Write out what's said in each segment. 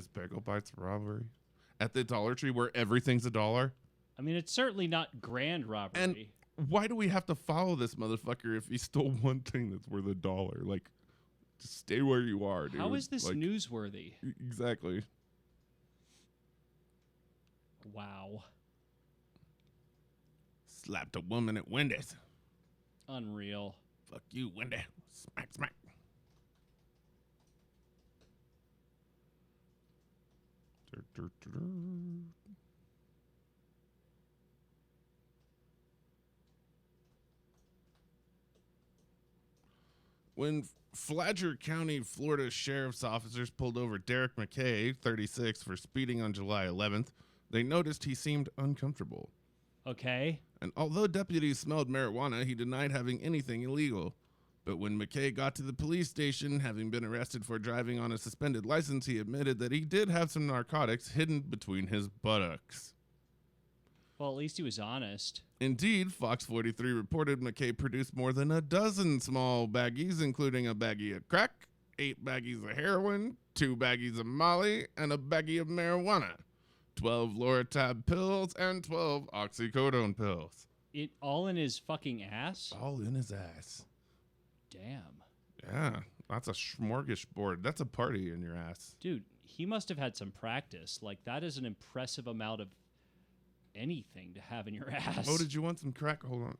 Is Bagel Bites a robbery? At the Dollar Tree where everything's $1? I mean, it's certainly not grand robbery. And why do we have to follow this motherfucker if he stole one thing that's worth $1? Like, just stay where you are, dude. How is this like, newsworthy? Exactly. Wow. Slapped a woman at Wendy's. Unreal. Fuck you, Wendy. Smack, smack. When Flagler County, Florida sheriff's officers pulled over Derek McKay, 36, for speeding on July 11th, they noticed he seemed uncomfortable. Okay. And although deputies smelled marijuana, he denied having anything illegal. But when McKay got to the police station, having been arrested for driving on a suspended license, he admitted that he did have some narcotics hidden between his buttocks. Well, at least he was honest. Indeed, Fox 43 reported McKay produced more than a dozen small baggies, including a baggie of crack, 8 baggies of heroin, 2 baggies of Molly, and a baggie of marijuana, 12 Loratab pills, and 12 oxycodone pills. It all in his fucking ass? All in his ass. Damn. Yeah, that's a smorgasbord. That's a party in your ass. Dude, he must have had some practice. Like, that is an impressive amount of anything to have in your ass. Oh, did you want some crack? Hold on.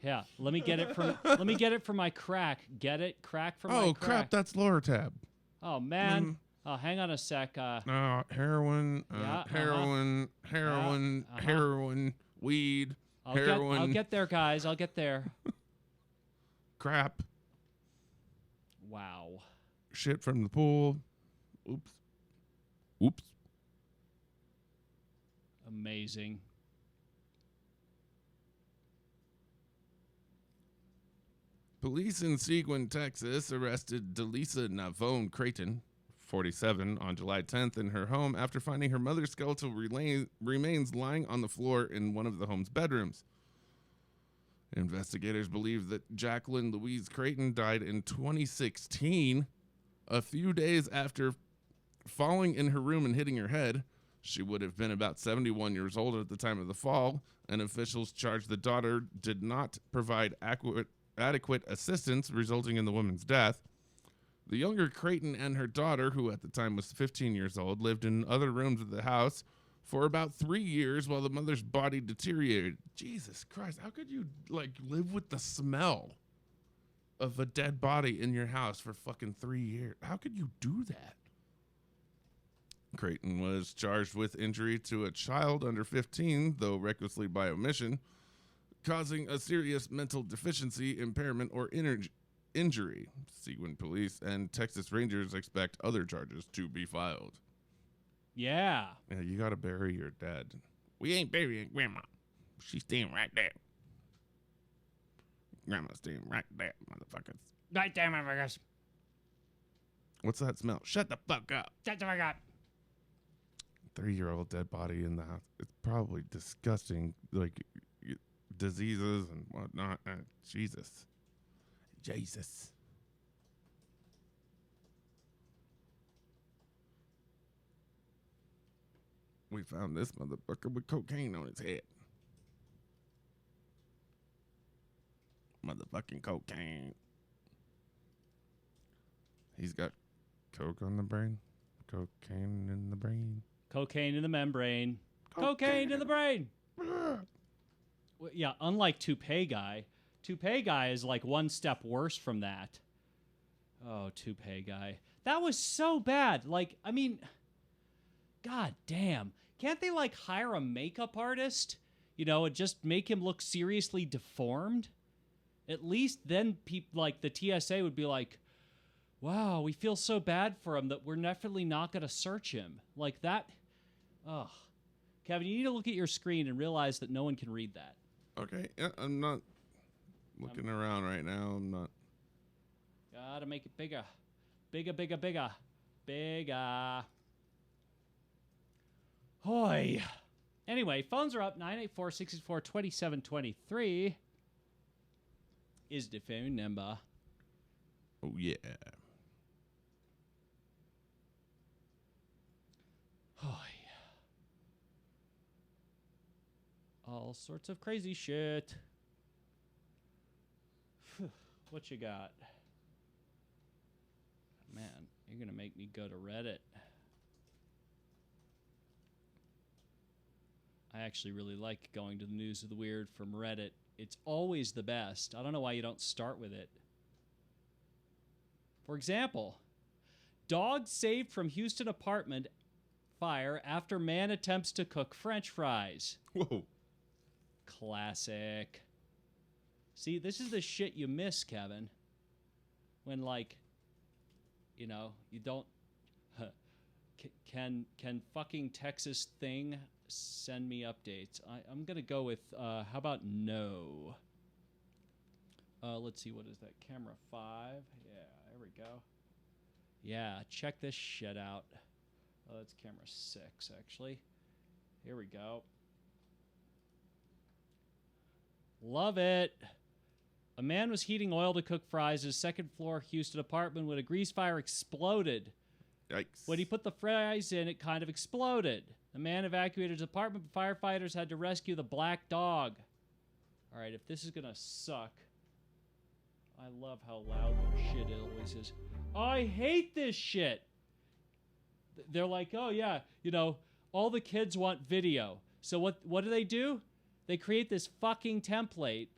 Yeah, let me get it from my crack. Get it? Crack from my crack. Oh, crap, that's Loratab. Oh, man. Oh, hang on a sec. Heroin, Yeah, heroin, heroin, Yeah, heroin, weed, heroin. I'll get there, guys. I'll get there. Crap. Wow. Shit from the pool. Oops. Oops. Amazing. Police in Seguin, Texas, arrested Delisa Navone Creighton, 47, on July 10th in her home after finding her mother's skeletal remains lying on the floor in one of the home's bedrooms. Investigators believe that Jacqueline Louise Creighton died in 2016, a few days after falling in her room and hitting her head. She would have been about 71 years old at the time of the fall, and officials charged the daughter did not provide adequate assistance, resulting in the woman's death. The younger Creighton and her daughter, who at the time was 15 years old, lived in other rooms of the house for about 3 years while the mother's body deteriorated. Jesus Christ, how could you, live with the smell of a dead body in your house for fucking 3 years? How could you do that? Creighton was charged with injury to a child under 15, though recklessly by omission, causing a serious mental deficiency, impairment, or injury. Seguin police and Texas Rangers expect other charges to be filed. Yeah. Yeah, you gotta bury your dad. We ain't burying Grandma. She's staying right there. Grandma's staying right there, motherfuckers. Right there, motherfuckers. What's that smell? Shut the fuck up. Shut the fuck up. 3-year-old dead body in the house. It's probably disgusting, diseases and whatnot. Jesus. We found this motherfucker with cocaine on his head. Motherfucking cocaine. He's got coke on the brain. Cocaine in the brain. Cocaine in the membrane. Cocaine in the brain. Well, yeah, unlike Toupee Guy. Toupee Guy is like one step worse from that. Oh, Toupee Guy. That was so bad. God damn. Can't they, hire a makeup artist? And just make him look seriously deformed? At least then people, the TSA would be like, wow, we feel so bad for him that we're definitely not going to search him. Like that. Ugh. Kevin, you need to look at your screen and realize that no one can read that. Okay, yeah, I'm not looking around right now. I'm not. Gotta make it bigger. Bigger. Hoy. Anyway, phones are up. 984-664-2723 is the phone number. Oh, yeah. All sorts of crazy shit. What you got? Man, you're going to make me go to Reddit. I actually really like going to the news of the weird from Reddit. It's always the best. I don't know why you don't start with it. For example, dog saved from Houston apartment fire after man attempts to cook French fries. Whoa. Classic. See, this is the shit you miss, Kevin. When, like, you know, you don't... Can fucking Texas thing send me updates? I'm going to go with, how about no? Let's see, what is that? Camera 5? Yeah, there we go. Yeah, check this shit out. Oh, that's camera 6, actually. Here we go. Love it. A man was heating oil to cook fries in his second-floor Houston apartment when a grease fire exploded. Yikes. When he put the fries in, it kind of exploded. The man evacuated his apartment, but firefighters had to rescue the black dog. All right, if this is going to suck. I love how loud their shit always is. I hate this shit. They're like, oh, yeah, you know, all the kids want video. So what do? They create this fucking template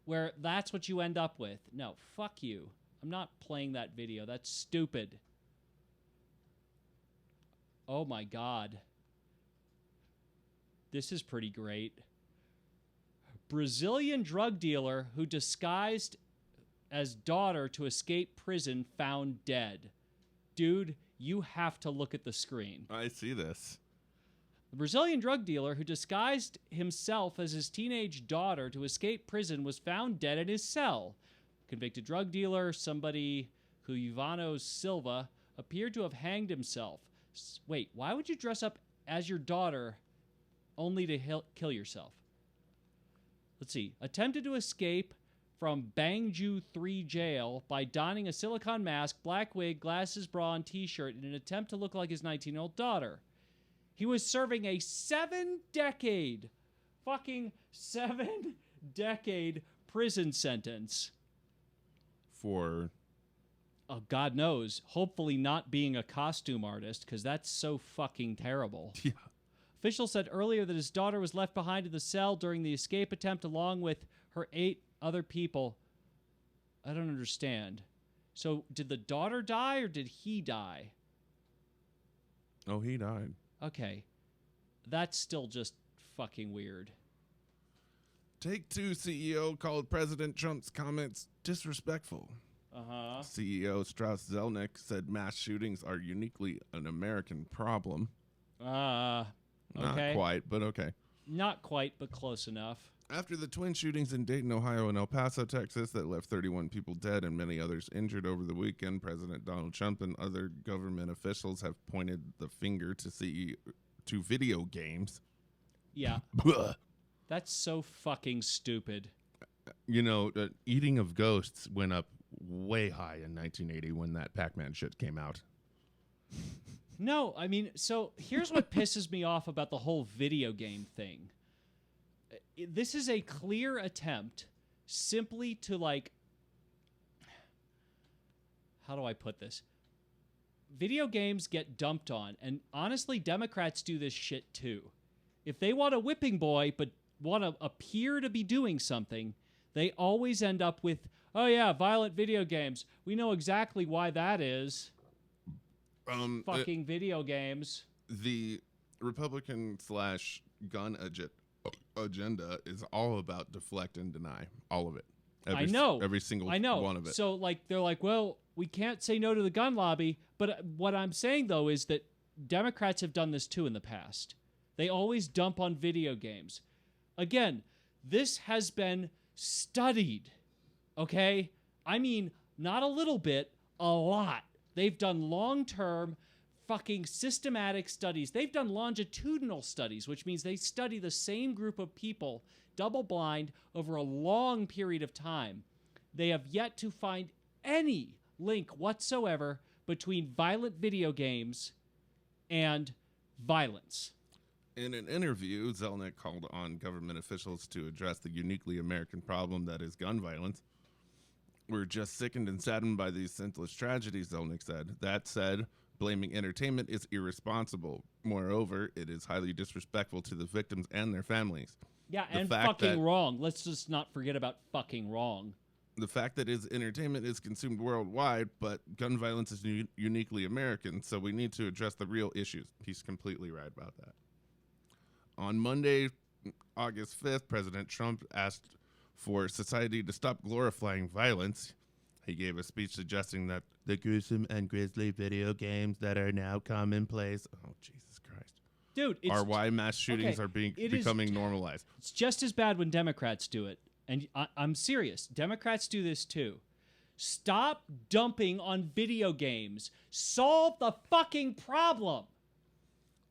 where that's what you end up with. No, fuck you. I'm not playing that video. That's stupid. Oh, my God. This is pretty great. Brazilian drug dealer who disguised as daughter to escape prison found dead. Dude, you have to look at the screen. I see this. The Brazilian drug dealer who disguised himself as his teenage daughter to escape prison was found dead in his cell. Convicted drug dealer, somebody who Ivano Silva, appeared to have hanged himself. Wait, why would you dress up as your daughter only to kill yourself? Let's see. Attempted to escape from Bangju 3 jail by donning a silicone mask, black wig, glasses, bra, and t-shirt in an attempt to look like his 19-year-old daughter. He was serving a 7-decade prison sentence. For? Oh, God knows. Hopefully not being a costume artist, because that's so fucking terrible. Yeah. Officials said earlier that his daughter was left behind in the cell during the escape attempt along with her 8 other people. I don't understand. So did the daughter die or did he die? Oh, he died. Okay. That's still just fucking weird. Take-Two CEO called President Trump's comments disrespectful. Uh-huh. CEO Strauss Zelnick said mass shootings are uniquely an American problem. Okay. Not quite, but okay. Not quite, but close enough. After the twin shootings in Dayton, Ohio, and El Paso, Texas, that left 31 people dead and many others injured over the weekend, President Donald Trump and other government officials have pointed the finger to video games. Yeah. That's so fucking stupid. You know, eating of ghosts went up way high in 1980 when that Pac-Man shit came out. No, I mean, so here's what pisses me off about the whole video game thing. This is a clear attempt simply to, like, how do I put this? Video games get dumped on, and honestly, Democrats do this shit too. If they want a whipping boy but want to appear to be doing something, they always end up with, oh yeah, violent video games. We know exactly why that is. Fucking video games. The Republican/gun agenda is all about deflect and deny. All of it. I know. Every single one of it. So, like, they're like, well, we can't say no to the gun lobby. But what I'm saying, though, is that Democrats have done this, too, in the past. They always dump on video games. Again, this has been studied, okay? I mean, not a little bit, a lot. They've done long-term fucking systematic studies. They've done longitudinal studies, which means they study the same group of people, double-blind, over a long period of time. They have yet to find any link whatsoever between violent video games and violence. In an interview, Zelnick called on government officials to address the uniquely American problem that is gun violence. We're just sickened and saddened by these senseless tragedies, Zelnick said. That said, blaming entertainment is irresponsible. Moreover, it is highly disrespectful to the victims and their families. Yeah, The and fact fucking that- wrong. Let's just not forget about fucking wrong. The fact that his entertainment is consumed worldwide, but gun violence is uniquely American, so we need to address the real issues. He's completely right about that. On Monday, August 5th, President Trump asked for society to stop glorifying violence. He gave a speech suggesting that the gruesome and grisly video games that are now commonplace, oh, Jesus Christ, Dude, it's are why mass shootings okay, are it is- becoming normalized. It's just as bad when Democrats do it. And I'm serious. Democrats do this too. Stop dumping on video games. Solve the fucking problem.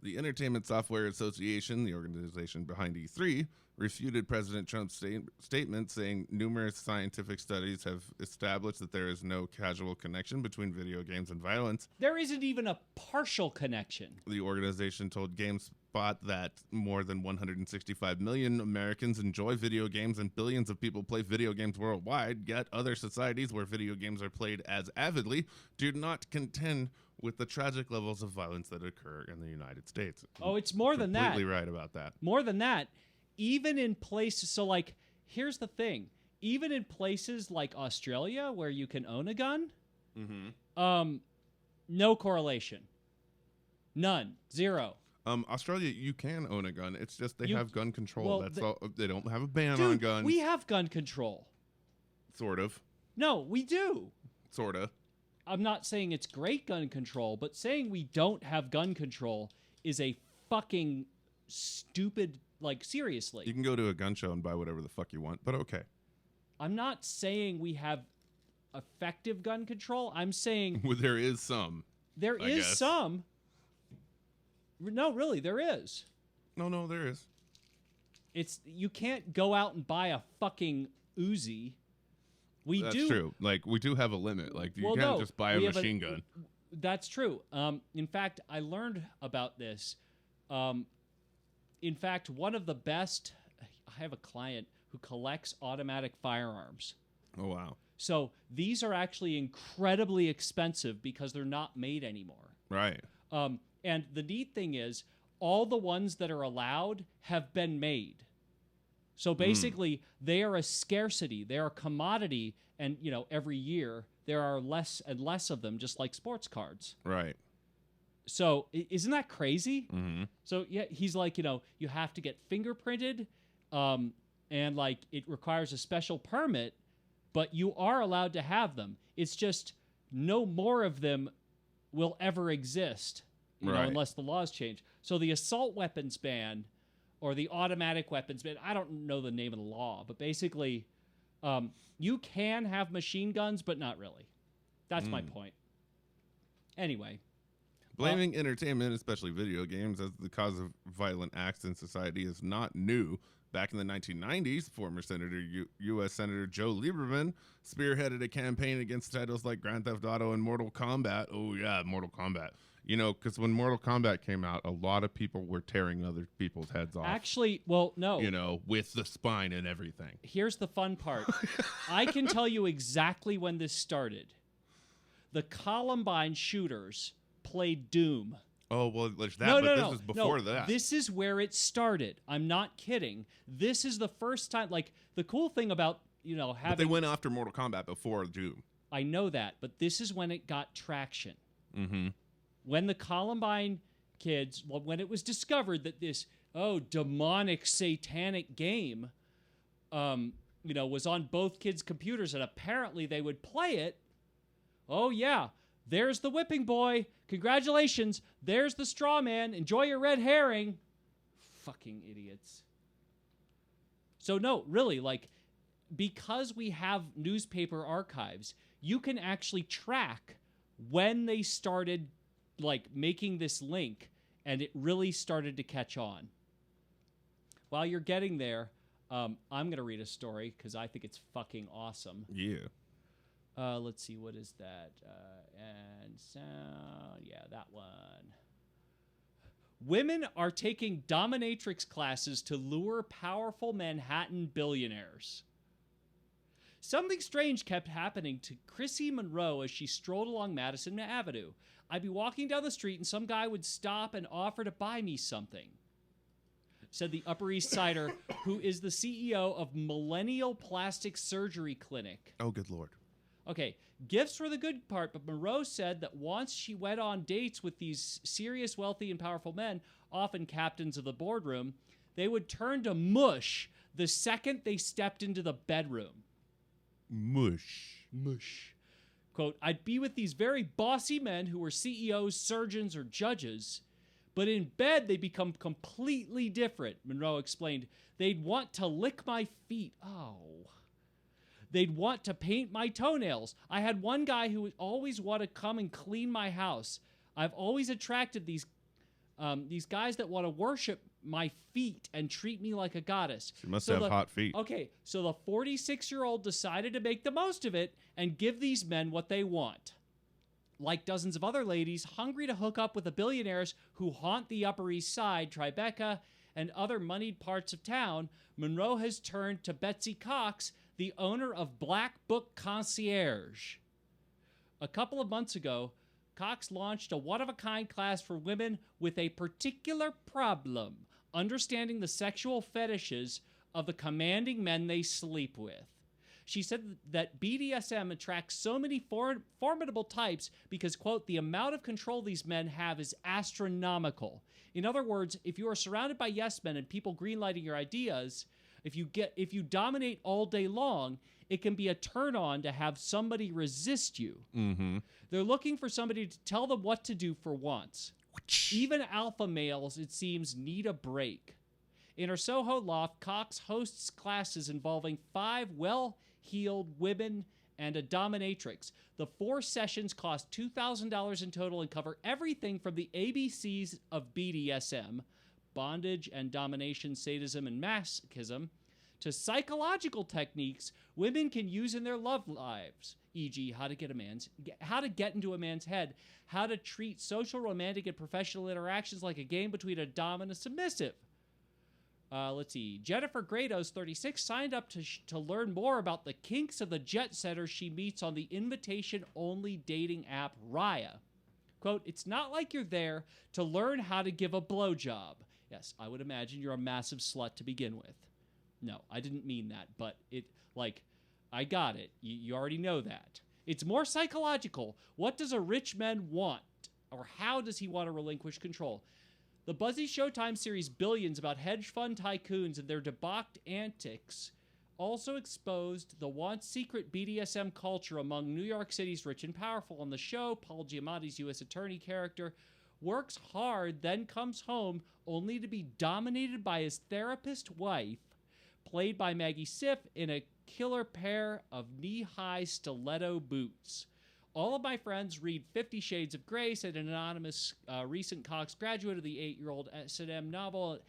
The Entertainment Software Association, the organization behind E3, refuted President Trump's statement, saying numerous scientific studies have established that there is no causal connection between video games and violence. There isn't even a partial connection. The organization told GameSpot that more than 165 million Americans enjoy video games and billions of people play video games worldwide, yet other societies where video games are played as avidly do not contend with the tragic levels of violence that occur in the United States. Oh, it's more than that. Completely right about that. More than that. Even in places, so like, here's the thing. Even in places like Australia where you can own a gun, no correlation. None. Zero. Australia, you can own a gun. It's just they You- have gun control. well, That's all. They don't have a ban on Dude, guns. we have gun control. Sort of. No, we do. Sort of. I'm not saying it's great gun control, but saying we don't have gun control is a fucking stupid, like, seriously. You can go to a gun show and buy whatever the fuck you want, but okay. I'm not saying we have effective gun control. I'm saying Well, there is some. there I is guess. some. No, really, there is. No, there is. It's you can't go out and buy a fucking Uzi. We That's do. true. Like, we do have a limit. Like, you Well, can't no, just buy a we have machine gun. That's true. In fact, I learned about this. In fact, one of the best. I have a client who collects automatic firearms. Oh, wow. So these are actually incredibly expensive because they're not made anymore. Right. And the neat thing is, all the ones that are allowed have been made. So basically, they are a scarcity. They are a commodity, and every year there are less and less of them, just like sports cards. Right. So isn't that crazy? Mm-hmm. So yeah, he's like, you have to get fingerprinted, and like it requires a special permit, but you are allowed to have them. It's just no more of them will ever exist, Right. unless the laws change. So the assault weapons ban or the automatic weapons ban, I don't know the name of the law, but basically you can have machine guns, but not really. That's my point. Anyway. Blaming entertainment, especially video games, as the cause of violent acts in society is not new. Back in the 1990s, former U.S. Senator Joe Lieberman spearheaded a campaign against titles like Grand Theft Auto and Mortal Kombat. Oh, yeah, Mortal Kombat. Because when Mortal Kombat came out, a lot of people were tearing other people's heads off. Actually, well, no. With the spine and everything. Here's the fun part. I can tell you exactly when this started. The Columbine shooters played Doom. Oh, well, there's that, No, but no. this was before that. This is where it started. I'm not kidding. This is the first time. Like, the cool thing about, having... But they went after Mortal Kombat before Doom. I know that, but this is when it got traction. Mm-hmm. When the Columbine kids, when it was discovered that this, demonic, satanic game, was on both kids' computers, and apparently they would play it. Oh, yeah. There's the whipping boy. Congratulations. There's the straw man. Enjoy your red herring. Fucking idiots. So, no, really, because we have newspaper archives, you can actually track when they started, making this link, and it really started to catch on. While you're getting there, I'm going to read a story because I think it's fucking awesome. Yeah. Let's see, what is that? And sound, yeah, that one. Women are taking dominatrix classes to lure powerful Manhattan billionaires. Something strange kept happening to Chrissy Monroe as she strolled along Madison Avenue. I'd be walking down the street and some guy would stop and offer to buy me something, said the Upper East Sider, who is the CEO of Millennial Plastic Surgery Clinic. Oh, good Lord. Okay, gifts were the good part, but Monroe said that once she went on dates with these serious, wealthy, and powerful men, often captains of the boardroom, they would turn to mush the second they stepped into the bedroom. Mush. Mush. Quote, I'd be with these very bossy men who were CEOs, surgeons, or judges, but in bed they become completely different, Monroe explained. They'd want to lick my feet. Oh. They'd want to paint my toenails. I had one guy who would always want to come and clean my house. I've always attracted these guys that want to worship my feet and treat me like a goddess. She must have hot feet. Okay, so the 46-year-old decided to make the most of it and give these men what they want. Like dozens of other ladies hungry to hook up with the billionaires who haunt the Upper East Side, Tribeca, and other moneyed parts of town, Monroe has turned to Betsy Cox, the owner of Black Book Concierge. A couple of months ago, Cox launched a one-of-a-kind class for women with a particular problem, understanding the sexual fetishes of the commanding men they sleep with. She said that BDSM attracts so many formidable types because, quote, the amount of control these men have is astronomical. In other words, if you are surrounded by yes men and people greenlighting your ideas, if you dominate all day long, it can be a turn on to have somebody resist you. Mm-hmm. They're looking for somebody to tell them what to do for once. Even alpha males, it seems, need a break. In her Soho loft, Cox hosts classes involving 5 well-heeled women and a dominatrix. The 4 sessions cost $2,000 in total and cover everything from the ABCs of BDSM, bondage and domination, sadism and masochism, to psychological techniques women can use in their love lives, e.g., how to get into a man's head, how to treat social, romantic, and professional interactions like a game between a dom and a submissive. Let's see. Jennifer Grados, 36, signed up to learn more about the kinks of the jet setters she meets on the invitation-only dating app Raya. Quote, it's not like you're there to learn how to give a blowjob. Yes, I would imagine you're a massive slut to begin with. No, I didn't mean that, but I got it. You already know that. It's more psychological. What does a rich man want? Or how does he want to relinquish control? The buzzy Showtime series Billions about hedge fund tycoons and their debauched antics also exposed the once secret BDSM culture among New York City's rich and powerful. On the show, Paul Giamatti's U.S. attorney character works hard, then comes home only to be dominated by his therapist wife, played by Maggie Siff, in a killer pair of knee-high stiletto boots. All of my friends read 50 Shades of Grey, said an anonymous recent Cox graduate of the 8-year-old S&M novel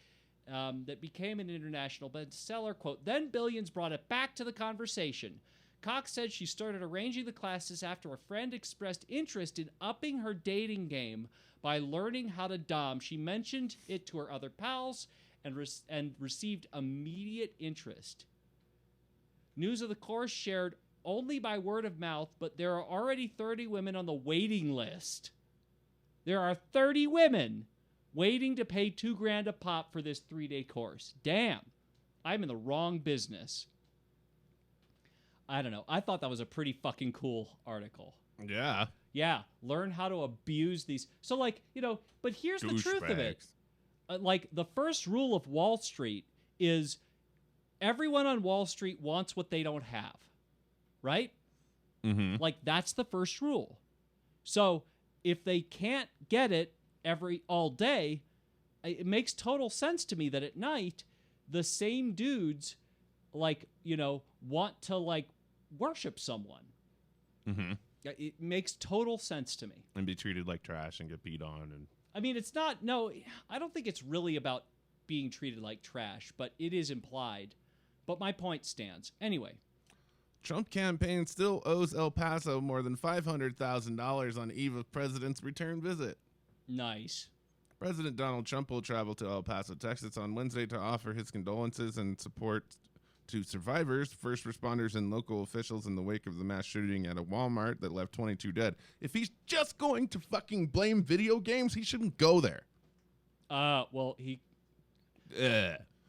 that became an international bestseller. Quote, then Billions brought it back to the conversation. Cox said she started arranging the classes after a friend expressed interest in upping her dating game by learning how to dom. She mentioned it to her other pals and received immediate interest. News of the course shared only by word of mouth, but there are already 30 women on the waiting list. There are 30 women waiting to pay $2,000 a pop for this 3-day course. Damn, I'm in the wrong business. I don't know. I thought that was a pretty fucking cool article. Yeah. Yeah, learn how to abuse these. So, but here's the truth of it. The first rule of Wall Street is everyone on Wall Street wants what they don't have, right? Mm-hmm. That's the first rule. So if they can't get it all day, it makes total sense to me that at night the same dudes want to worship someone. Mm-hmm. It makes total sense to me. And be treated like trash and get beat on. And I mean, it's not, no, I don't think it's really about being treated like trash, but it is implied. But my point stands. Anyway. Trump campaign still owes El Paso more than $500,000 on eve of president's return visit. Nice. President Donald Trump will travel to El Paso, Texas on Wednesday to offer his condolences and support to survivors, first responders, and local officials in the wake of the mass shooting at a Walmart that left 22 dead. If he's just going to fucking blame video games, he shouldn't go there. Well,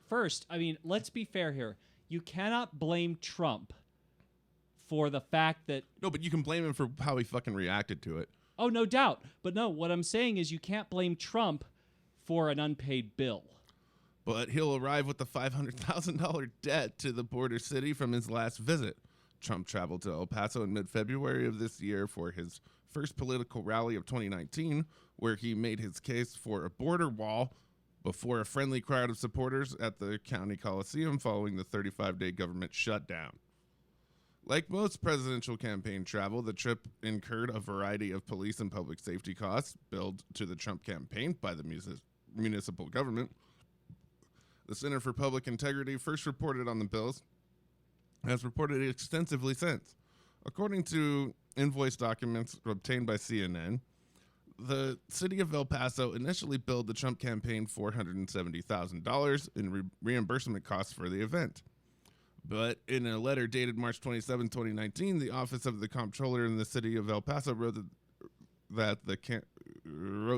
First, I mean, let's be fair here. You cannot blame Trump for the fact that... No, but you can blame him for how he fucking reacted to it. Oh, no doubt. But no, what I'm saying is you can't blame Trump for an unpaid bill. But he'll arrive with a $500,000 debt to the border city from his last visit. Trump traveled to El Paso in mid-February of this year for his first political rally of 2019, where he made his case for a border wall before a friendly crowd of supporters at the county coliseum following the 35-day government shutdown. Like most presidential campaign travel, the trip incurred a variety of police and public safety costs billed to the Trump campaign by the municipal government. The Center for Public Integrity first reported on the bills, has reported extensively since. According to invoice documents obtained by CNN, the city of El Paso initially billed the Trump campaign $470,000 in reimbursement costs for the event. But in a letter dated March 27, 2019, the Office of the Comptroller in the city of El Paso wrote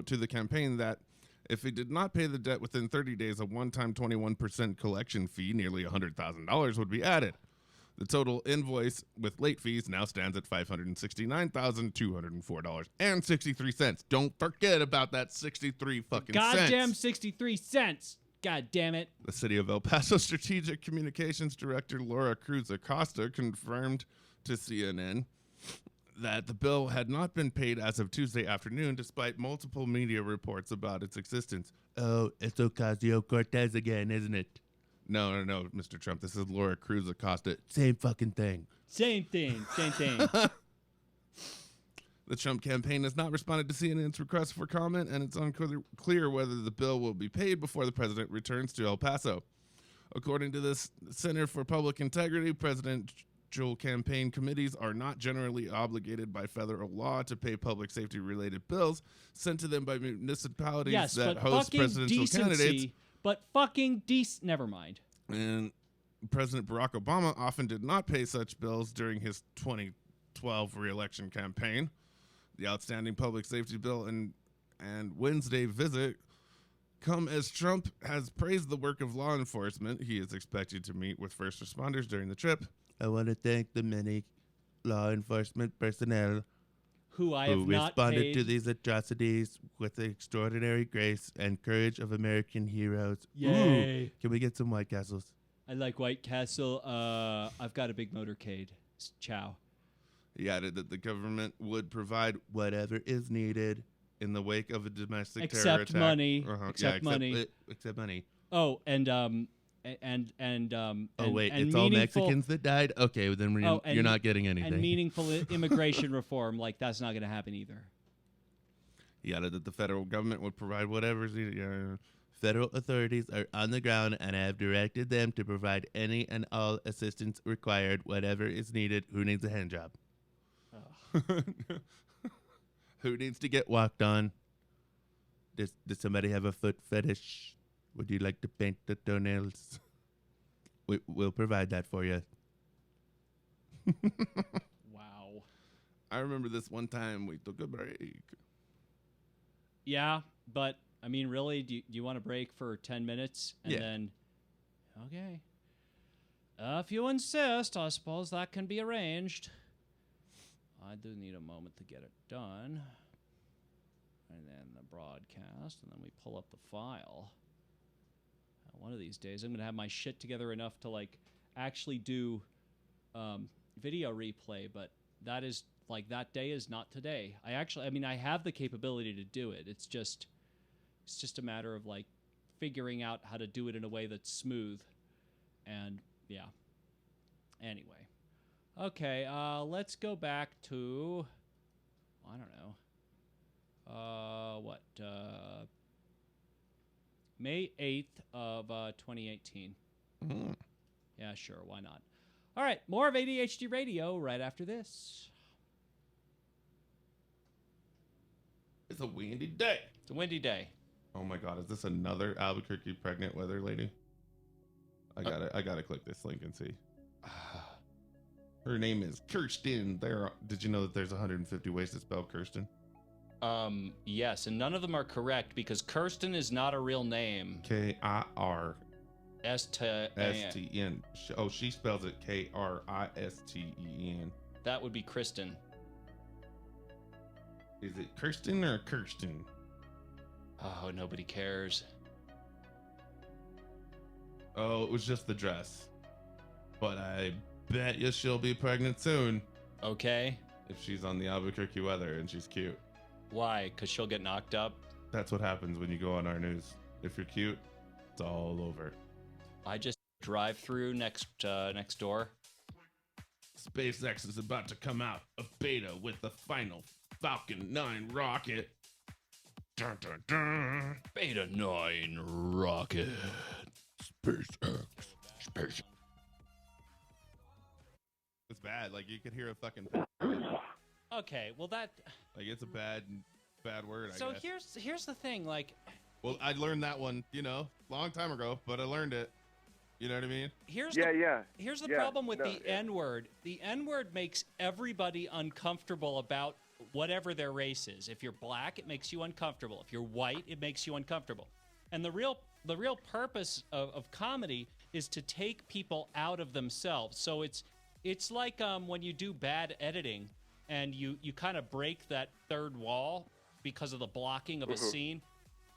to the campaign that if it did not pay the debt within 30 days, a one-time 21% collection fee, nearly $100,000, would be added. The total invoice with late fees now stands at $569,204.63. Don't forget about that 63 fucking cents. Goddamn 63 cents. God damn it. The city of El Paso Strategic Communications Director Laura Cruz Acosta confirmed to CNN that the bill had not been paid as of Tuesday afternoon, despite multiple media reports about its existence. Oh, it's Ocasio-Cortez again, isn't it? No, Mr. Trump. This is Laura Cruz Acosta. Same fucking thing. Same thing. The Trump campaign has not responded to CNN's request for comment, and it's unclear whether the bill will be paid before the president returns to El Paso. According to the Center for Public Integrity, presidential campaign committees are not generally obligated by federal law to pay public safety-related bills sent to them by municipalities that host presidential candidates. But fucking never mind. And President Barack Obama often did not pay such bills during his 2012 re-election campaign. The outstanding public safety bill and Wednesday visit come as Trump has praised the work of law enforcement. He is expected to meet with first responders during the trip. I want to thank the many law enforcement personnel who responded to these atrocities with the extraordinary grace and courage of American heroes. Yay. Ooh, can we get some White Castles? I like White Castle. I've got a big motorcade. Ciao. He added that the government would provide whatever is needed in the wake of a domestic terror attack. Money. Except money. Except money. Oh, and wait, it's all Mexicans that died? Okay, well then you're not getting anything. And meaningful immigration reform, like that's not going to happen either. He added that the federal government would provide whatever is needed. Federal authorities are on the ground and I have directed them to provide any and all assistance required, whatever is needed. Who needs a hand job? Who needs to get walked on? Does somebody have a foot fetish? Would you like to paint the toenails? We'll provide that for you. Wow. I remember this one time we took a break. Yeah, but I mean, really, do you want to break for 10 minutes? And then, okay. If you insist, I suppose that can be arranged. I do need a moment to get it done. And then the broadcast, and then we pull up the file. One of these days, I'm going to have my shit together enough to, like, actually do video replay, but that is, like, that day is not today. I have the capability to do it. It's just a matter of, like, figuring out how to do it in a way that's smooth. And, yeah. Anyway. Okay, let's go back to, I don't know, May 8th of 2018. Mm. Yeah, sure, why not? All right, more of ADHD Radio right after this. It's a windy day. It's a windy day. Oh my God, is this another Albuquerque pregnant weather lady? I gotta click this link and see. Her name is Kirsten. Did you know that there's 150 ways to spell Kirsten? Yes, and none of them are correct because Kirsten is not a real name. Kirsten. S-T-N. Oh, she spells it Kristen. That would be Kristen. Is it Kirsten or Kirsten? Oh, nobody cares. Oh, it was just the dress. But I bet you she'll be pregnant soon. Okay. If she's on the Albuquerque weather and she's cute. Why? Because she'll get knocked up? That's what happens when you go on our news. If you're cute, it's all over. I just drive through next door. SpaceX is about to come out of beta with the final Falcon 9 rocket. Dun, dun, dun. Beta 9 rocket. SpaceX. It's bad. Like, you could hear a fucking... Okay, well that... Like, it's a bad word, I so guess. here's the thing, like... Well, I learned that one, long time ago, but I learned it. You know what I mean? Here's the problem with the N-word. The N-word makes everybody uncomfortable about whatever their race is. If you're black, it makes you uncomfortable. If you're white, it makes you uncomfortable. And the real purpose of comedy is to take people out of themselves. So it's like when you do bad editing and you kind of break that third wall because of the blocking of a scene.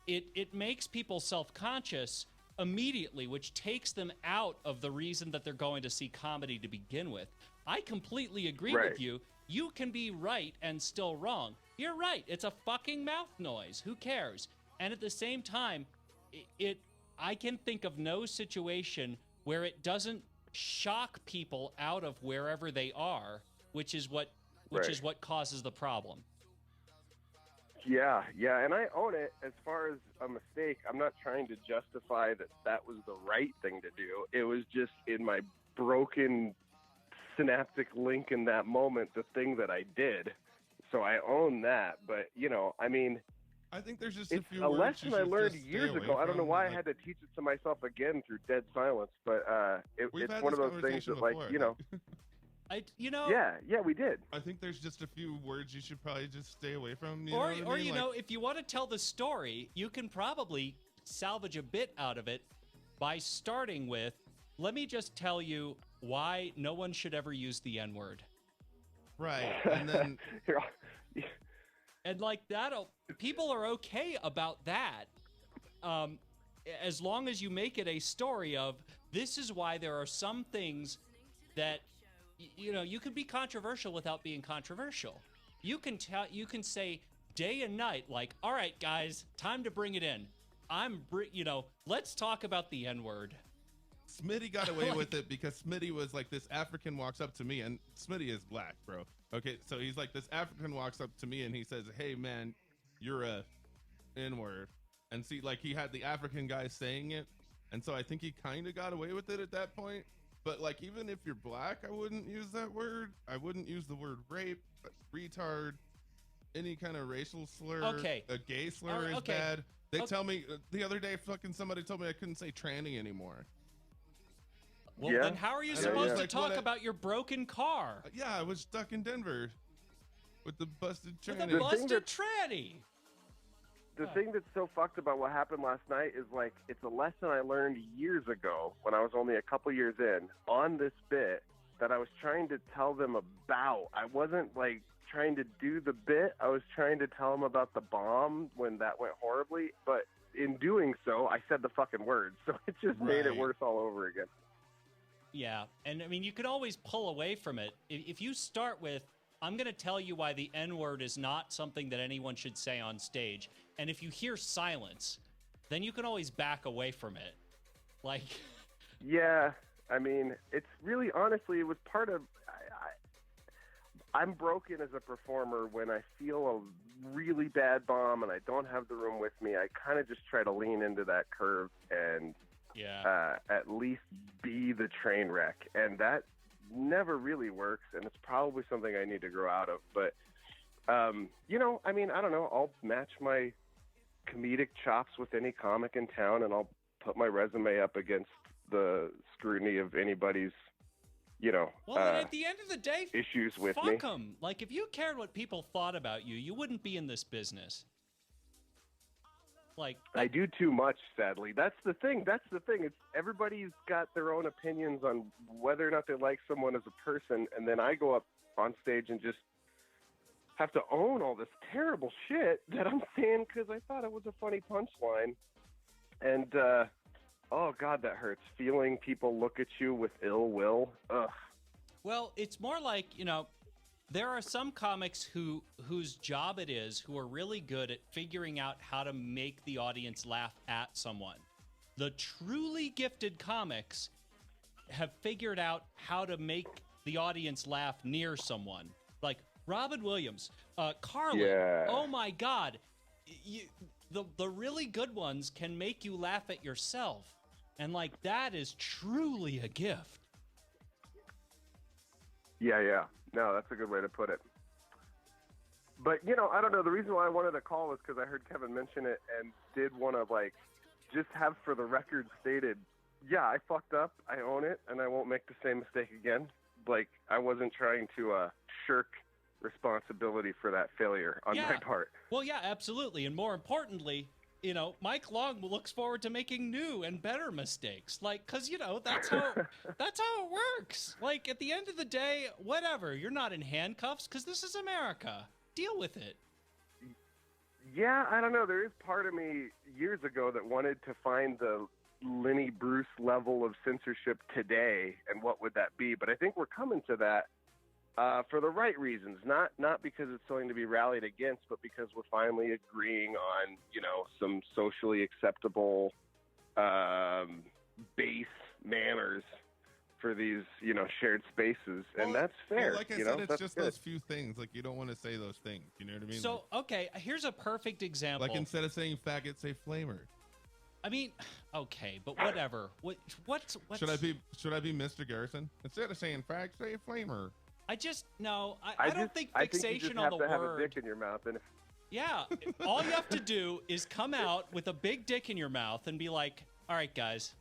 It makes people self-conscious immediately, which takes them out of the reason that they're going to see comedy to begin with. I completely agree with you. You can be right and still wrong. You're right. It's a fucking mouth noise. Who cares? And at the same time, I can think of no situation where it doesn't shock people out of wherever they are, which is what causes the problem. Yeah, and I own it as far as a mistake. I'm not trying to justify that was the right thing to do. It was just in my broken synaptic link in that moment, the thing that I did. So I own that. But, I mean, I think there's just it's a few a words lesson I learned years ago. I don't know why I had to teach it to myself again through dead silence, but it's one of those things that, like, Yeah, we did. I think there's just a few words you should probably just stay away from. If you want to tell the story, you can probably salvage a bit out of it by starting with, let me just tell you why no one should ever use the N-word. Right, and then... and like people are okay about that, as long as you make it a story of, this is why there are some things that... you can be controversial without being controversial. You can say day and night, like, all right, guys, time to bring it in. Let's talk about the N-word. Smitty got away with it because Smitty was like, this African walks up to me, and Smitty is black, bro. Okay, so he's like, this African walks up to me and he says, hey, man, you're a N-word. And see, like, he had the African guy saying it, and so I think he kind of got away with it at that point. But, like, even if you're black, I wouldn't use that word. I wouldn't use the word rape, retard, any kind of racial slur. Okay. A gay slur is bad. They tell me, the other day, somebody told me I couldn't say tranny anymore. Well, then how are you supposed to talk about your broken car? I was stuck in Denver with the busted tranny. With the busted tranny. The thing that's so fucked about what happened last night is, like, it's a lesson I learned years ago when I was only a couple years in on this bit that I was trying to tell them about. I wasn't, like, trying to do the bit. I was trying to tell them about the bomb when that went horribly. But in doing so, I said the fucking words. So it just made it worse all over again. Yeah. And, I mean, you could always pull away from it. If you start with, I'm going to tell you why the N-word is not something that anyone should say on stage. And if you hear silence, then you can always back away from it. Like... Yeah, I mean, it's really, honestly, it was part of... I'm broken as a performer when I feel a really bad bomb and I don't have the room with me. I kind of just try to lean into that curve and at least be the train wreck. And that never really works, and it's probably something I need to grow out of. But, I mean, I don't know. I'll match my comedic chops with any comic in town, and I'll put my resume up against the scrutiny of anybody's, Well, and at the end of the day, issues with fuck me. them. Like, if you cared what people thought about you, you wouldn't be in this business. Like, I do too much, sadly. That's the thing. It's everybody's got their own opinions on whether or not they like someone as a person, and then I go up on stage and just have to own all this terrible shit that I'm saying because I thought it was a funny punchline. And, oh, God, that hurts. Feeling people look at you with ill will. Ugh. well, it's more like, there are some comics whose job it is who are really good at figuring out how to make the audience laugh at someone. The truly gifted comics have figured out how to make the audience laugh near someone. Like Robin Williams, Carlin. Yeah. Oh my God. The really good ones can make you laugh at yourself. And like, that is truly a gift. Yeah. No, that's a good way to put it. But, I don't know. The reason why I wanted to call was because I heard Kevin mention it and did want to, just have for the record stated, yeah, I fucked up. I own it, and I won't make the same mistake again. I wasn't trying to shirk responsibility for that failure on my part. Well, yeah, absolutely. And more importantly, Mike Long looks forward to making new and better mistakes. Because, that's how it works. At the end of the day, whatever. You're not in handcuffs because this is America. Deal with it. Yeah, I don't know. There is part of me years ago that wanted to find the Lenny Bruce level of censorship today, and what would that be? But I think we're coming to that for the right reasons, not because it's going to be rallied against, but because we're finally agreeing on, some socially acceptable base manners for these, shared spaces, and that's fair. Well, like I said, it's just those few things. You don't want to say those things. You know what I mean? So, okay, here's a perfect example. Instead of saying faggot, say flamer. I mean, okay, but whatever. What's Should I be Mr. Garrison? Instead of saying fag, say flamer. I don't think fixation on the word. I think you just have to have a dick in your mouth, and yeah, all you have to do is come out with a big dick in your mouth and be like, "All right, guys,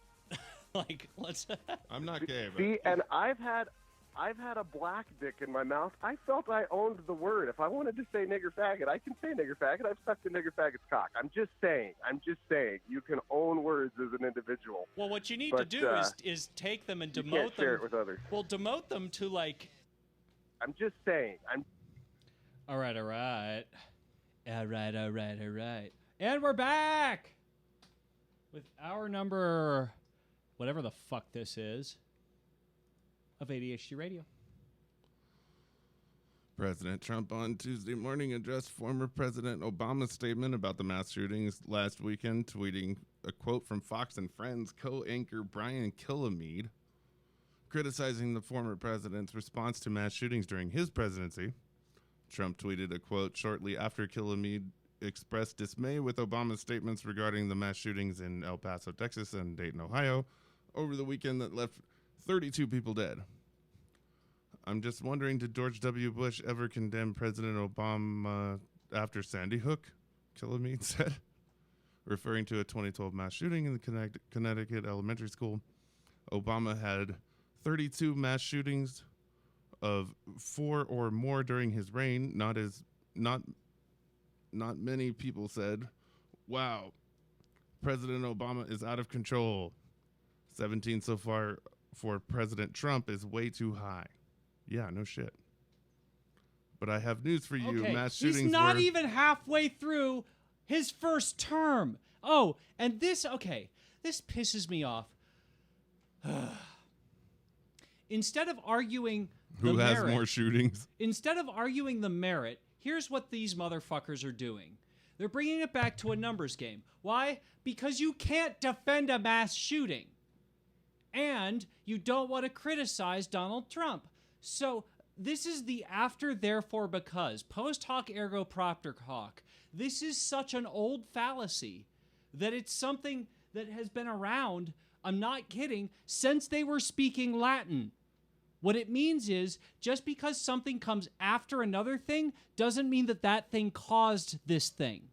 let's." I'm not gay, but see, and I've had a black dick in my mouth. I felt I owned the word. If I wanted to say nigger faggot, I can say nigger faggot. I've sucked a nigger faggot's cock. I'm just saying. You can own words as an individual. Well, what you need to do is take them and demote them. You can't share it with others. Well, demote them to I'm just saying. All right. And we're back with our number, whatever the fuck this is, of ADHD Radio. President Trump on Tuesday morning addressed former President Obama's statement about the mass shootings last weekend, tweeting a quote from Fox and Friends co-anchor Brian Kilmeade, criticizing the former president's response to mass shootings during his presidency. Trump tweeted a quote shortly after Kilmeade expressed dismay with Obama's statements regarding the mass shootings in El Paso, Texas and Dayton, Ohio over the weekend that left 32 people dead. I'm just wondering, did George W. Bush ever condemn President Obama after Sandy Hook? Kilmeade said, referring to a 2012 mass shooting in the Connecticut elementary school. Obama had 32 mass shootings of 4 or more during his reign. Not many people said, "Wow, President Obama is out of control." 17 so far for President Trump is way too high. Yeah, no shit. But I have news for you. Okay. Mass shootings He's not even halfway through his first term. Oh, and this pisses me off. Instead of arguing who has more shootings? Instead of arguing the merit, here's what these motherfuckers are doing. They're bringing it back to a numbers game. Why? Because you can't defend a mass shooting. And you don't want to criticize Donald Trump. So this is the after, therefore, because. Post hoc ergo propter hoc. This is such an old fallacy that it's something that has been around, I'm not kidding, since they were speaking Latin. What it means is, just because something comes after another thing doesn't mean that that thing caused this thing.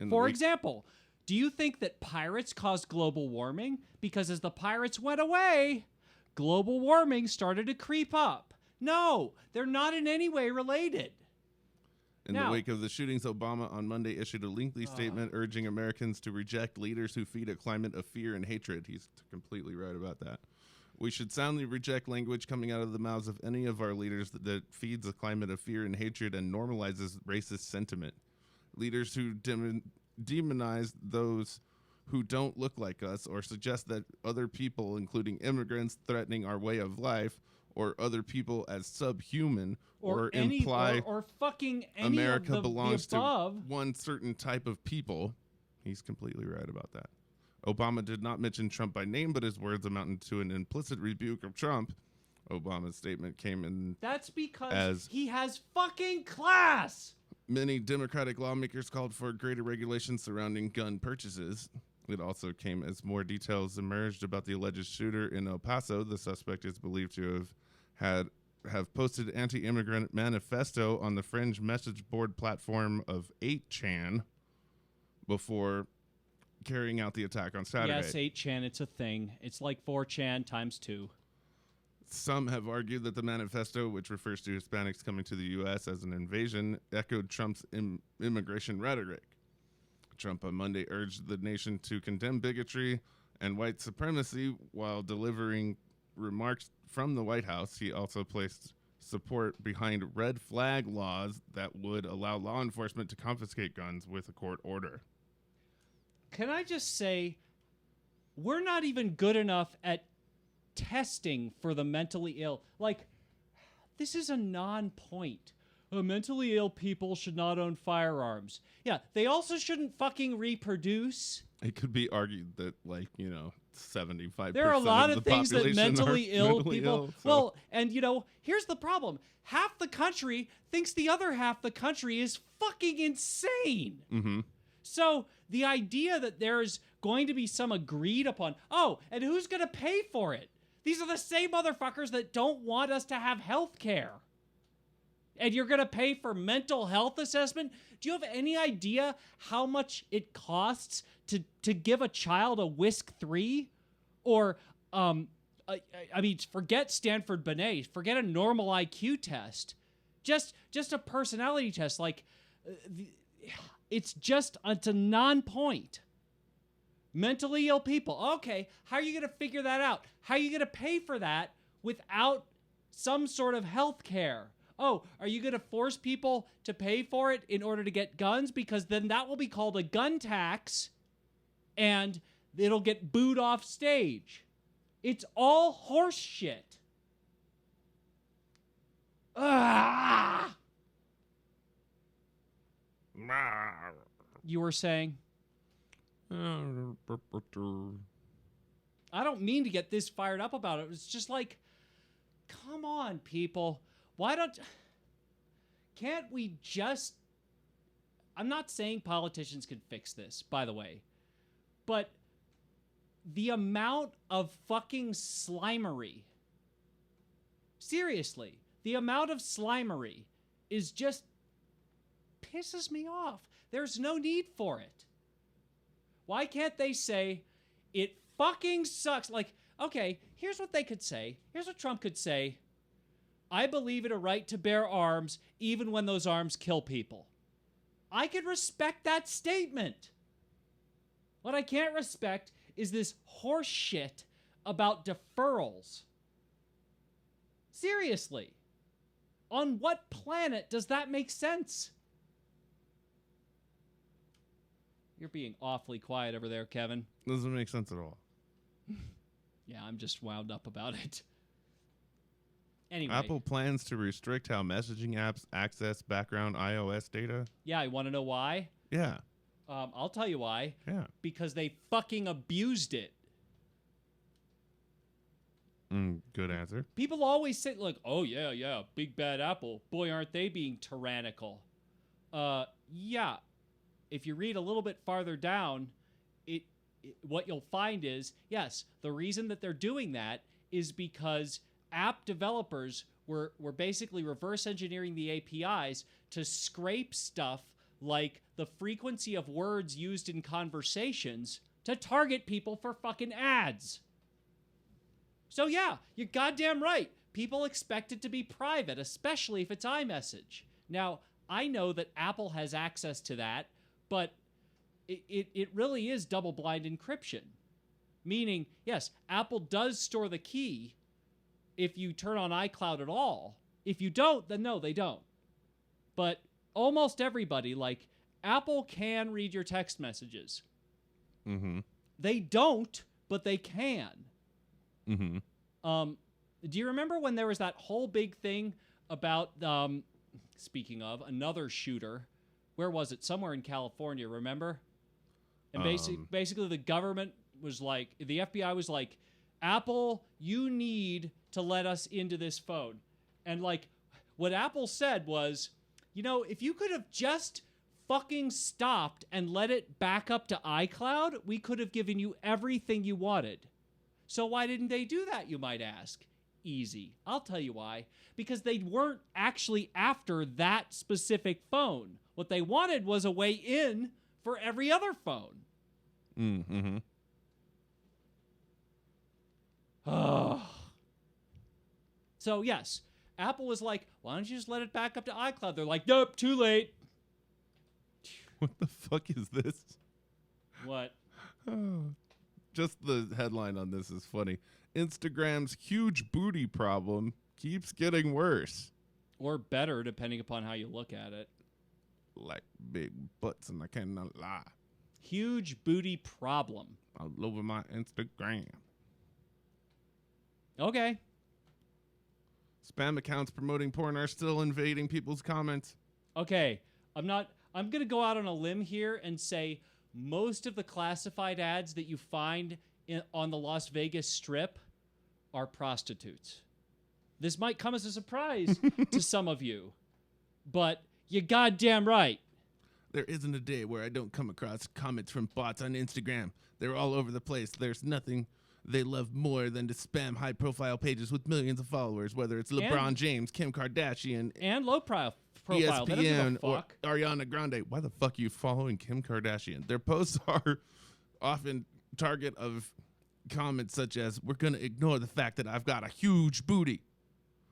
For example, do you think that pirates caused global warming? Because as the pirates went away, global warming started to creep up. No, they're not in any way related. In the wake of the shootings, Obama on Monday issued a lengthy statement urging Americans to reject leaders who feed a climate of fear and hatred. He's completely right about that. We should soundly reject language coming out of the mouths of any of our leaders that feeds a climate of fear and hatred and normalizes racist sentiment. Leaders who demonize those who don't look like us or suggest that other people, including immigrants, threatening our way of life, or other people as subhuman, or imply or fucking any America of belongs the above. to one certain type of people. He's completely right about that. Obama did not mention Trump by name, but his words amounted to an implicit rebuke of Trump. Obama's statement came in. That's because he has fucking class. Many Democratic lawmakers called for greater regulations surrounding gun purchases. It also came as more details emerged about the alleged shooter in El Paso. The suspect is believed to have posted anti-immigrant manifesto on the fringe message board platform of 8chan before carrying out the attack on Saturday. Yes, 8chan, it's a thing. It's like 4chan times 2. Some have argued that the manifesto, which refers to Hispanics coming to the U.S. as an invasion, echoed Trump's immigration rhetoric. Trump on Monday urged the nation to condemn bigotry and white supremacy while delivering remarks from the White House. He also placed support behind red flag laws that would allow law enforcement to confiscate guns with a court order. Can I just say, we're not even good enough at testing for the mentally ill. Like, this is a non-point. Mentally ill people should not own firearms. Yeah, they also shouldn't fucking reproduce. It could be argued that, 75% there are a lot of of the things that population mentally are ill mentally people. ill, so. Well, and here's the problem: half the country thinks the other half the country is fucking insane. Mm-hmm. So the idea that there's going to be some agreed upon, and who's going to pay for it? These are the same motherfuckers that don't want us to have health care. And you're going to pay for mental health assessment? Do you have any idea how much it costs to give a child a Whisk 3? Or, forget Stanford Binet. Forget a normal IQ test. Just a personality test. It's a non-point. Mentally ill people. Okay, how are you going to figure that out? How are you going to pay for that without some sort of health care? Oh, are you going to force people to pay for it in order to get guns? Because then that will be called a gun tax, and it'll get booed off stage. It's all horse shit. Ah! You were saying? I don't mean to get this fired up about it. It's just like, come on, people. Can't we just... I'm not saying politicians can fix this, by the way. But the amount of fucking slimery... Seriously, the amount of slimery is just... pisses me off. There's no need for it. Why can't they say, it fucking sucks? Okay, here's what they could say. Here's what Trump could say. I believe in a right to bear arms, even when those arms kill people. I could respect that statement. What I can't respect is this horse shit about deferrals. Seriously. On what planet does that make sense? You're being awfully quiet over there, Kevin. Doesn't make sense at all. Yeah, I'm just wound up about it. Anyway. Apple plans to restrict how messaging apps access background iOS data. Yeah, I want to know why? Yeah. I'll tell you why. Yeah. Because they fucking abused it. Good answer. People always say, oh, yeah, big bad Apple. Boy, aren't they being tyrannical. Yeah. If you read a little bit farther down, what you'll find is, yes, the reason that they're doing that is because app developers were basically reverse engineering the APIs to scrape stuff like the frequency of words used in conversations to target people for fucking ads. So yeah, you're goddamn right. People expect it to be private, especially if it's iMessage. Now, I know that Apple has access to that, but it really is double-blind encryption. Meaning, yes, Apple does store the key if you turn on iCloud at all. If you don't, then no, they don't. But almost everybody, like, Apple can read your text messages. Mm-hmm. They don't, but they can. Mm-hmm. Do you remember when there was that whole big thing about, speaking of, another shooter? Where was it? Somewhere in California, remember? And basically the government was like, the FBI was like, Apple, you need to let us into this phone. And like, what Apple said was, you know, if you could have just fucking stopped and let it back up to iCloud, we could have given you everything you wanted. So why didn't they do that, you might ask? Easy. I'll tell you why. Because they weren't actually after that specific phone. What they wanted was a way in for every other phone. Mm-hmm. So, yes, Apple was like, why don't you just let it back up to iCloud? They're like, nope, too late. What the fuck is this? What? Just the headline on this is funny. Instagram's huge booty problem keeps getting worse. Or better, depending upon how you look at it. Like big butts, and I cannot lie. Huge booty problem. All over my Instagram. Okay. Spam accounts promoting porn are still invading people's comments. Okay. I'm going to go out on a limb here and say most of the classified ads that you find on the Las Vegas Strip are prostitutes. This might come as a surprise to some of you, but you're goddamn right. There isn't a day where I don't come across comments from bots on Instagram. They're all over the place. There's nothing they love more than to spam high-profile pages with millions of followers, whether it's LeBron James, Kim Kardashian, and low profile. ESPN, or Ariana Grande. Why the fuck are you following Kim Kardashian? Their posts are often target of comments such as, we're going to ignore the fact that I've got a huge booty.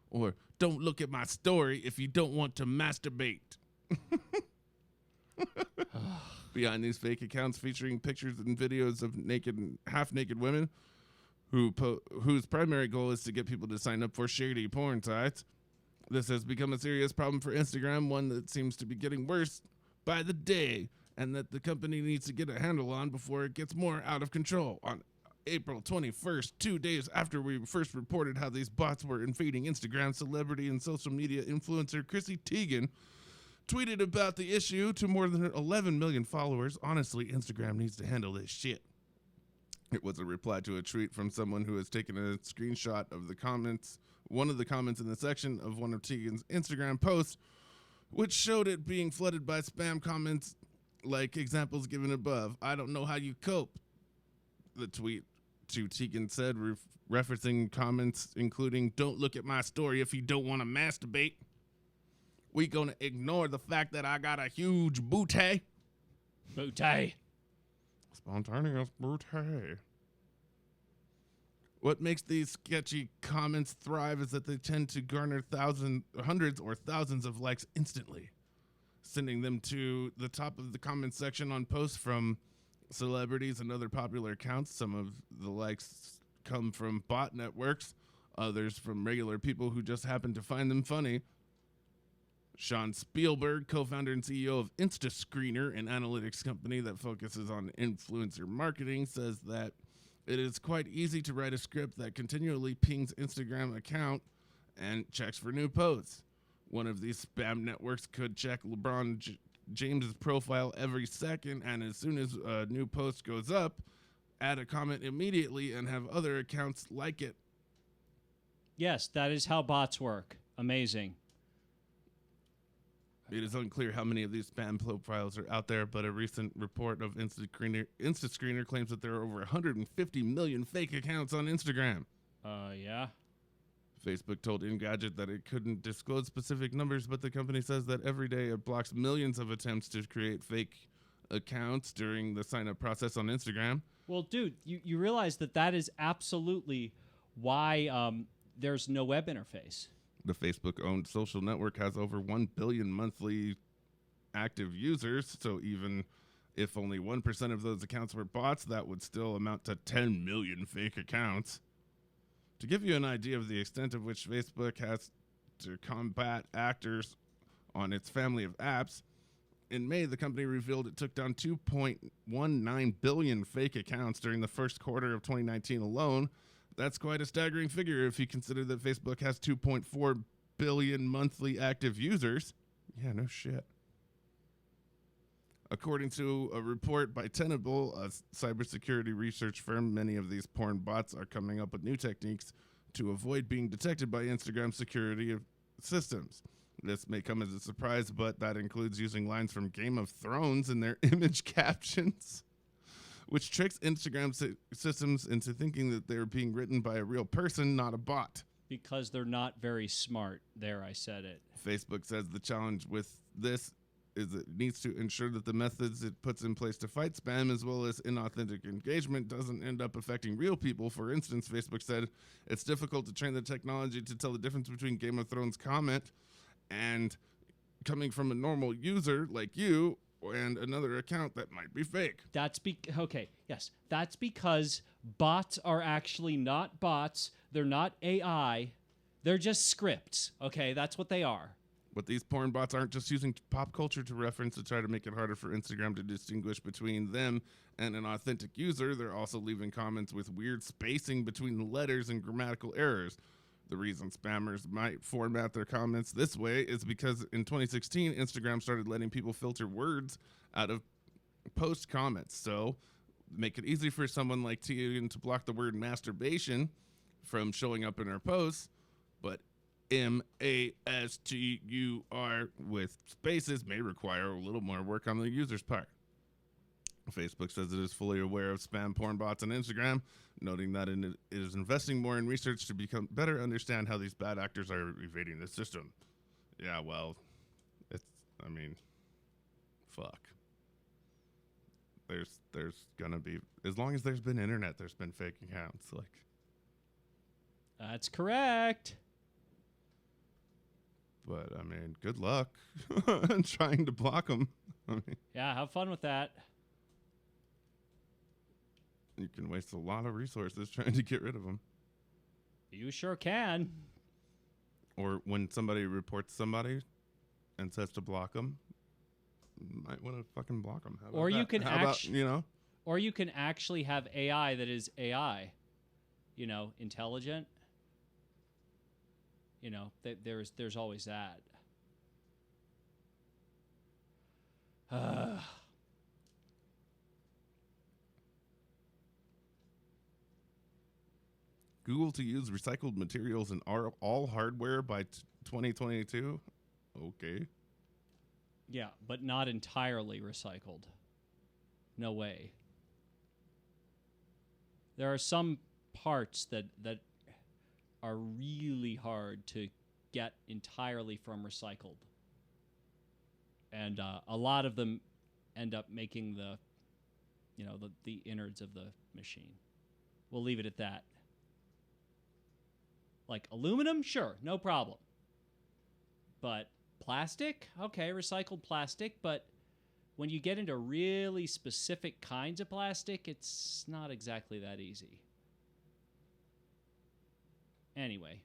Or, don't look at my story if you don't want to masturbate. Behind these fake accounts featuring pictures and videos of naked and half-naked women whose primary goal is to get people to sign up for shady porn sites. This has become a serious problem for Instagram, one that seems to be getting worse by the day, and that the company needs to get a handle on before it gets more out of control. On April 21st, 2 days after we first reported how these bots were invading Instagram, celebrity and social media influencer Chrissy Teigen tweeted about the issue to more than 11 million followers. Honestly, Instagram needs to handle this shit. It was a reply to a tweet from someone who has taken a screenshot of the comments, one of the comments in the section of one of Teigen's Instagram posts, which showed it being flooded by spam comments like examples given above. I don't know how you cope, the tweet to Teigen said, referencing comments including, don't look at my story if you don't want to masturbate. We gonna ignore the fact that I got a huge booty. Booty. Spontaneous booty. What makes these sketchy comments thrive is that they tend to garner hundreds or thousands of likes instantly, sending them to the top of the comment section on posts from celebrities and other popular accounts. Some of the likes come from bot networks, others from regular people who just happen to find them funny. Sean Spielberg, co-founder and CEO of InstaScreener, an analytics company that focuses on influencer marketing, says that it is quite easy to write a script that continually pings Instagram account and checks for new posts. One of these spam networks could check LeBron James's profile every second, and as soon as a new post goes up, add a comment immediately and have other accounts like it. Yes, that is how bots work. Amazing. It is unclear how many of these spam profiles are out there, but a recent report of InstaScreener claims that there are over 150 million fake accounts on Instagram. Yeah. Facebook told Engadget that it couldn't disclose specific numbers, but the company says that every day it blocks millions of attempts to create fake accounts during the sign-up process on Instagram. Well, dude, you realize that is absolutely why there's no web interface. The Facebook-owned social network has over 1 billion monthly active users, so even if only 1% of those accounts were bots, that would still amount to 10 million fake accounts. To give you an idea of the extent of which Facebook has to combat actors on its family of apps, in May, the company revealed it took down 2.19 billion fake accounts during the first quarter of 2019 alone. That's quite a staggering figure if you consider that Facebook has 2.4 billion monthly active users. Yeah, no shit. According to a report by Tenable, a cybersecurity research firm, many of these porn bots are coming up with new techniques to avoid being detected by Instagram security systems. This may come as a surprise, but that includes using lines from Game of Thrones in their image captions, which tricks Instagram systems into thinking that they're being written by a real person, not a bot. Because they're not very smart. There, I said it. Facebook says the challenge with this is it needs to ensure that the methods it puts in place to fight spam as well as inauthentic engagement doesn't end up affecting real people. For instance, Facebook said it's difficult to train the technology to tell the difference between Game of Thrones comment and coming from a normal user like you and another account that might be fake. That's because bots are actually not bots. They're not AI. They're just scripts. Okay, that's what they are. But these porn bots aren't just using pop culture to reference to try to make it harder for Instagram to distinguish between them and an authentic user. They're also leaving comments with weird spacing between the letters and grammatical errors. The reason spammers might format their comments this way is because in 2016, Instagram started letting people filter words out of post comments. So make it easy for someone like Tegan to block the word masturbation from showing up in her posts, but MASTUR with spaces may require a little more work on the user's part. Facebook says it is fully aware of spam porn bots on Instagram, noting that it is investing more in research to better understand how these bad actors are evading the system. Yeah, well, fuck. There's gonna be, as long as there's been internet, there's been fake accounts. That's correct. But, good luck trying to block them. Yeah, have fun with that. You can waste a lot of resources trying to get rid of them. You sure can. Or when somebody reports somebody and says to block them, you might want to fucking block them. Or you can or you can actually have AI that is AI, intelligent. There's always that. Google to use recycled materials in all hardware by 2022. Okay. Yeah, but not entirely recycled. No way. There are some parts that are really hard to get entirely from recycled. And a lot of them end up making the innards of the machine. We'll leave it at that. Like aluminum, sure, no problem. But plastic, okay, recycled plastic, but when you get into really specific kinds of plastic, it's not exactly that easy. Anyway.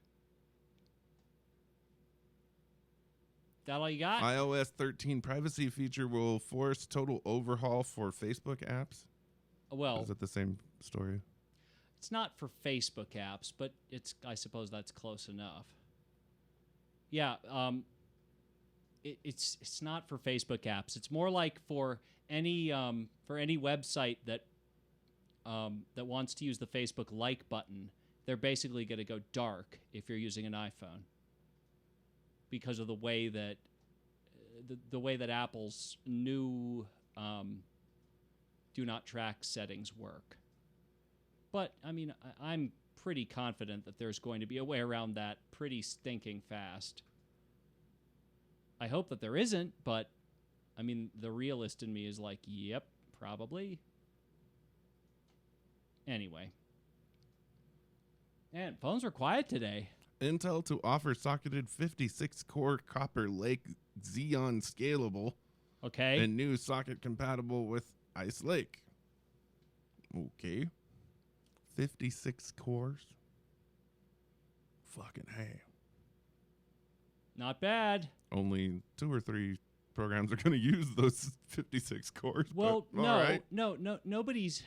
That all you got? iOS 13 privacy feature will force total overhaul for Facebook apps. Well, is it the same story? It's not for Facebook apps, but I suppose that's close enough. Yeah, it's not for Facebook apps. It's more like for any website that wants to use the Facebook like button. They're basically going to go dark if you're using an iPhone because of the way that Apple's new do not track settings work. But I'm pretty confident that there's going to be a way around that pretty stinking fast. I hope that there isn't, but I mean, the realist in me is like, yep, probably. Anyway. And phones were quiet today. Intel to offer socketed 56-core Copper Lake Xeon Scalable Okay. and new socket compatible with Ice Lake. Okay. 56 cores. Fucking hey. Not bad. Only 2 or 3 programs are going to use those 56 cores. Well, but, all right. no, nobody's...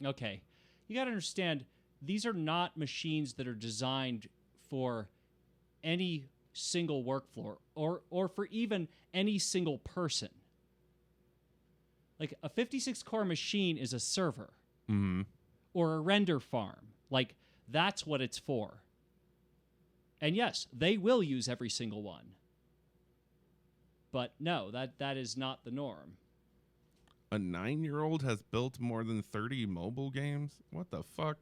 Okay. You got to understand, these are not machines that are designed for any single workflow or for even any single person. Like, a 56-core machine is a server. Mm-hmm. Or a render farm. Like, that's what it's for. And yes, they will use every single one. But no, that is not the norm. A 9-year-old has built more than 30 mobile games? What the fuck?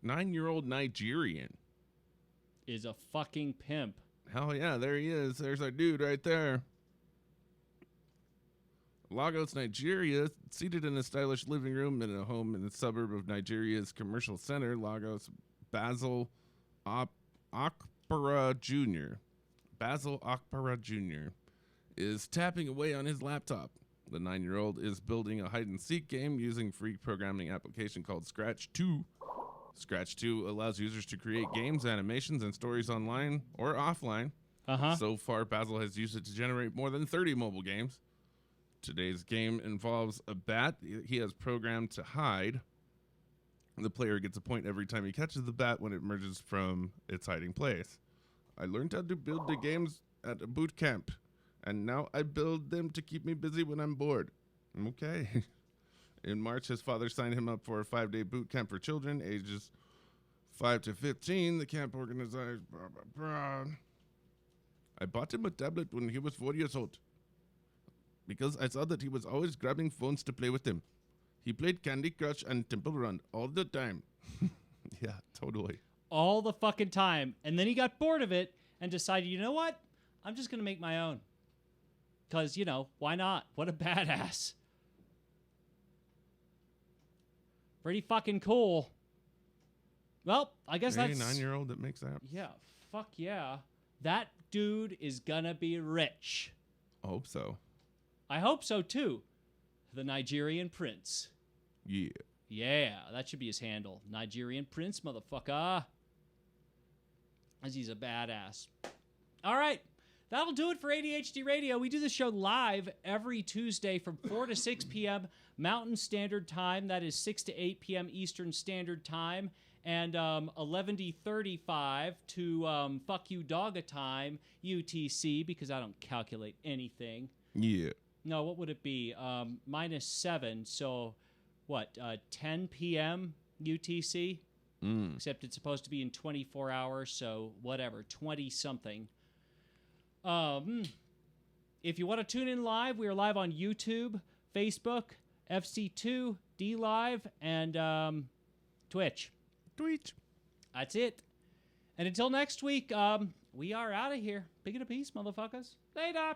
Nine-year-old Nigerian. Is a fucking pimp. Hell yeah, there he is. There's our dude right there. Lagos, Nigeria, seated in a stylish living room in a home in the suburb of Nigeria's commercial center, Lagos, Basil Okpara Jr. Basil Okpara Jr. is tapping away on his laptop. The 9-year-old is building a hide-and-seek game using free programming application called Scratch 2. Scratch 2 allows users to create games, animations, and stories online or offline. Uh-huh. So far, Basil has used it to generate more than 30 mobile games. Today's game involves a bat he has programmed to hide. The player gets a point every time he catches the bat when it emerges from its hiding place. I learned how to build the games at a boot camp, and now I build them to keep me busy when I'm bored. Okay. In March, his father signed him up for a 5-day boot camp for children, ages 5 to 15. The camp organized... Blah, blah, blah. I bought him a tablet when he was 4 years old, because I saw that he was always grabbing phones to play with them. He played Candy Crush and Temple Run all the time. Yeah, totally. All the fucking time. And then he got bored of it and decided, you know what? I'm just going to make my own. Because, you know, why not? What a badass. Pretty fucking cool. Well, I guess Hey, that's... 9-year-old that makes that. Yeah, fuck yeah. That dude is gonna be rich. I hope so. I hope so, too. The Nigerian Prince. Yeah. Yeah, that should be his handle. Nigerian Prince, motherfucker. As he's a badass. All right. That'll do it for ADHD Radio. We do the show live every Tuesday from 4 to 6 p.m. Mountain Standard Time. That is 6 to 8 p.m. Eastern Standard Time. And 11:35 to Fuck You Dogga Time, UTC, because I don't calculate anything. Yeah. No, what would it be? -7, so what, 10 p.m. UTC? Except it's supposed to be in 24 hours, so whatever, 20-something. If you want to tune in live, we are live on YouTube, Facebook, FC2, D Live, and Twitch. That's it. And until next week, we are out of here. Big in a piece, motherfuckers. Later.